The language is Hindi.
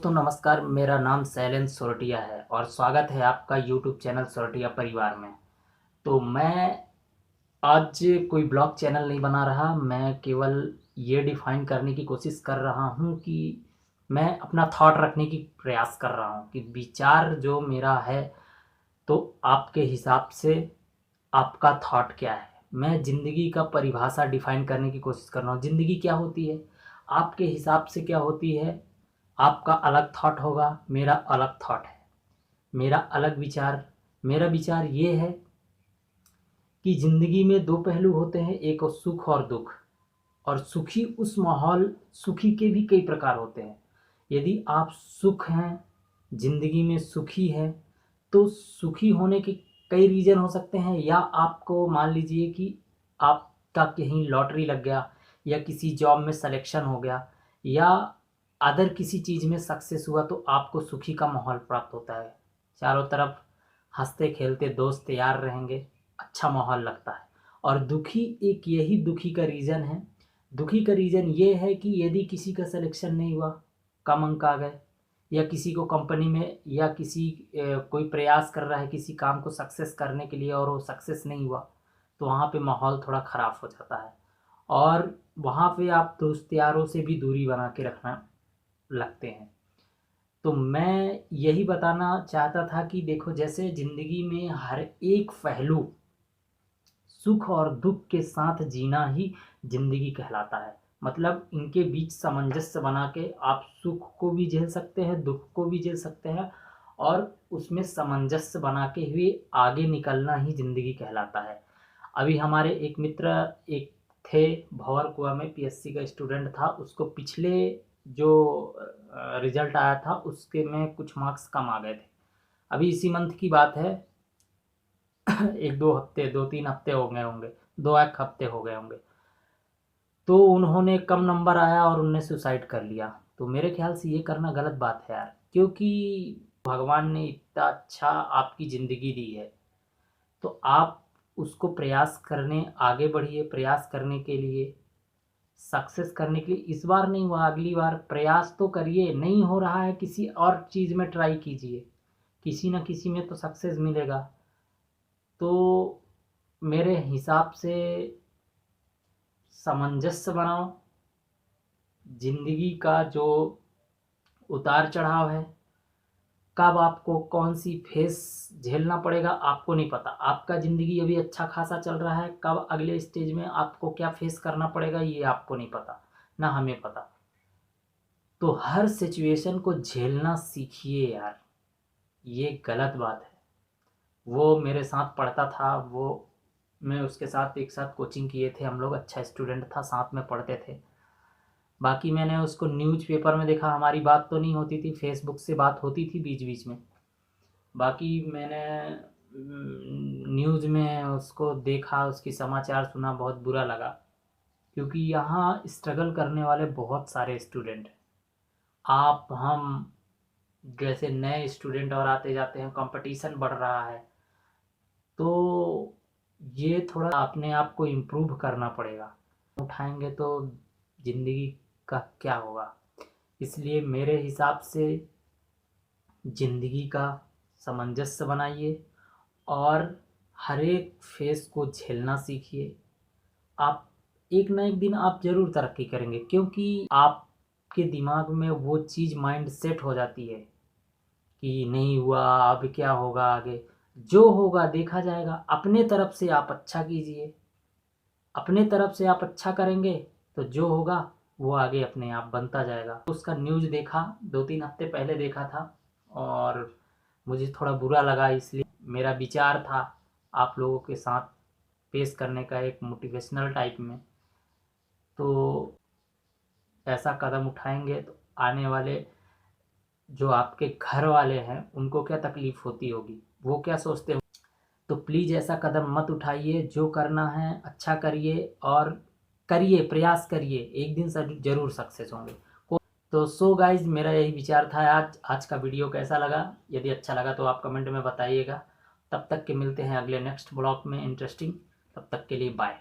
दोस्तों नमस्कार, मेरा नाम शैलेंद्र सोरठिया है और स्वागत है आपका यूट्यूब चैनल सोरठिया परिवार में। तो मैं आज कोई ब्लॉग चैनल नहीं बना रहा, मैं केवल ये डिफाइन करने की कोशिश कर रहा हूँ कि मैं अपना थॉट रखने की प्रयास कर रहा हूँ कि विचार जो मेरा है, तो आपके हिसाब से आपका थॉट क्या है। मैं ज़िंदगी का परिभाषा डिफाइन करने की कोशिश कर रहा हूँ। ज़िंदगी क्या होती है, आपके हिसाब से क्या होती है। आपका अलग थॉट होगा, मेरा अलग थॉट है, मेरा अलग विचार। मेरा विचार ये है कि ज़िंदगी में दो पहलू होते हैं, एक सुख और दुख। और सुखी उस माहौल, सुखी के भी कई प्रकार होते हैं। यदि आप सुख हैं, ज़िंदगी में सुखी है, तो सुखी होने के कई रीज़न हो सकते हैं। या आपको मान लीजिए कि आपका कहीं लॉटरी लग गया, या किसी जॉब में सिलेक्शन हो गया, या अदर किसी चीज़ में सक्सेस हुआ, तो आपको सुखी का माहौल प्राप्त होता है। चारों तरफ हंसते खेलते दोस्त यार रहेंगे, अच्छा माहौल लगता है। और दुखी, एक यही दुखी का रीज़न है। दुखी का रीज़न ये है कि यदि किसी का सिलेक्शन नहीं हुआ, कम अंक आ गए, या किसी को कंपनी में, या किसी कोई प्रयास कर रहा है किसी काम को सक्सेस करने के लिए और वो सक्सेस नहीं हुआ, तो वहाँ पे माहौल थोड़ा ख़राब हो जाता है। और वहाँ पे आप दोस्त यारों से भी दूरी बना के रखना लगते हैं। तो मैं यही बताना चाहता था कि देखो, जैसे ज़िंदगी में हर एक पहलू, सुख और दुख के साथ जीना ही ज़िंदगी कहलाता है। मतलब इनके बीच सामंजस्य बना के आप सुख को भी झेल सकते हैं, दुख को भी झेल सकते हैं, और उसमें सामंजस्य बना के हुए आगे निकलना ही ज़िंदगी कहलाता है। अभी हमारे एक मित्र एक थे, भंवर कुआं में पीएससी का स्टूडेंट था। उसको पिछले जो रिजल्ट आया था उसके में कुछ मार्क्स कम आ गए थे। अभी इसी मंथ की बात है, एक दो हफ्ते, 2-3 हफ्ते हो गए होंगे, 2 एक हफ्ते हो गए होंगे। तो उन्होंने कम नंबर आया और उनने सुसाइड कर लिया। तो मेरे ख्याल से ये करना गलत बात है यार, क्योंकि भगवान ने इतना अच्छा आपकी ज़िंदगी दी है, तो आप उसको प्रयास करने आगे बढ़िए। प्रयास करने के लिए, सक्सेस करने के लिए, इस बार नहीं हुआ अगली बार प्रयास तो करिए। नहीं हो रहा है, किसी और चीज़ में ट्राई कीजिए, किसी न किसी में तो सक्सेस मिलेगा। तो मेरे हिसाब से सामंजस्य बनाओ। ज़िंदगी का जो उतार चढ़ाव है, कब आपको कौन सी फेस झेलना पड़ेगा आपको नहीं पता। आपका ज़िंदगी अभी अच्छा खासा चल रहा है, कब अगले स्टेज में आपको क्या फेस करना पड़ेगा ये आपको नहीं पता, ना हमें पता। तो हर सिचुएशन को झेलना सीखिए यार, ये गलत बात है। वो मेरे साथ पढ़ता था, वो मैं उसके साथ एक साथ कोचिंग किए थे हम लोग, अच्छा स्टूडेंट था, साथ में पढ़ते थे। बाकी मैंने उसको न्यूज़पेपर में देखा, हमारी बात तो नहीं होती थी, फेसबुक से बात होती थी बीच बीच में। बाकी मैंने न्यूज़ में उसको देखा, उसकी समाचार सुना, बहुत बुरा लगा। क्योंकि यहाँ स्ट्रगल करने वाले बहुत सारे स्टूडेंट हैं। आप हम जैसे नए स्टूडेंट और आते जाते हैं, कंपटीशन बढ़ रहा है, तो ये थोड़ा अपने आप को इम्प्रूव करना पड़ेगा। उठाएंगे तो ज़िंदगी का क्या होगा। इसलिए मेरे हिसाब से ज़िंदगी का सामंजस्य बनाइए और हर एक फेस को झेलना सीखिए। आप एक ना एक दिन आप ज़रूर तरक्की करेंगे, क्योंकि आपके दिमाग में वो चीज़ माइंड सेट हो जाती है कि नहीं हुआ, अब क्या होगा आगे। जो होगा देखा जाएगा। अपने तरफ से आप अच्छा कीजिए, अपने तरफ से आप अच्छा करेंगे तो जो होगा वो आगे अपने आप बनता जाएगा। उसका न्यूज़ देखा, 2-3 हफ्ते पहले देखा था, और मुझे थोड़ा बुरा लगा। इसलिए मेरा विचार था आप लोगों के साथ पेश करने का, एक मोटिवेशनल टाइप में। तो ऐसा कदम उठाएंगे तो आने वाले जो आपके घर वाले हैं उनको क्या तकलीफ़ होती होगी, वो क्या सोचते हो। तो प्लीज़ ऐसा कदम मत उठाइए। जो करना है अच्छा करिए, और करिए, प्रयास करिए, एक दिन ज़रूर सक्सेस होंगे। तो सो गाइज, मेरा यही विचार था। आज का वीडियो कैसा लगा, यदि अच्छा लगा तो आप कमेंट में बताइएगा। तब तक के मिलते हैं अगले नेक्स्ट ब्लॉग में इंटरेस्टिंग। तब तक के लिए बाय।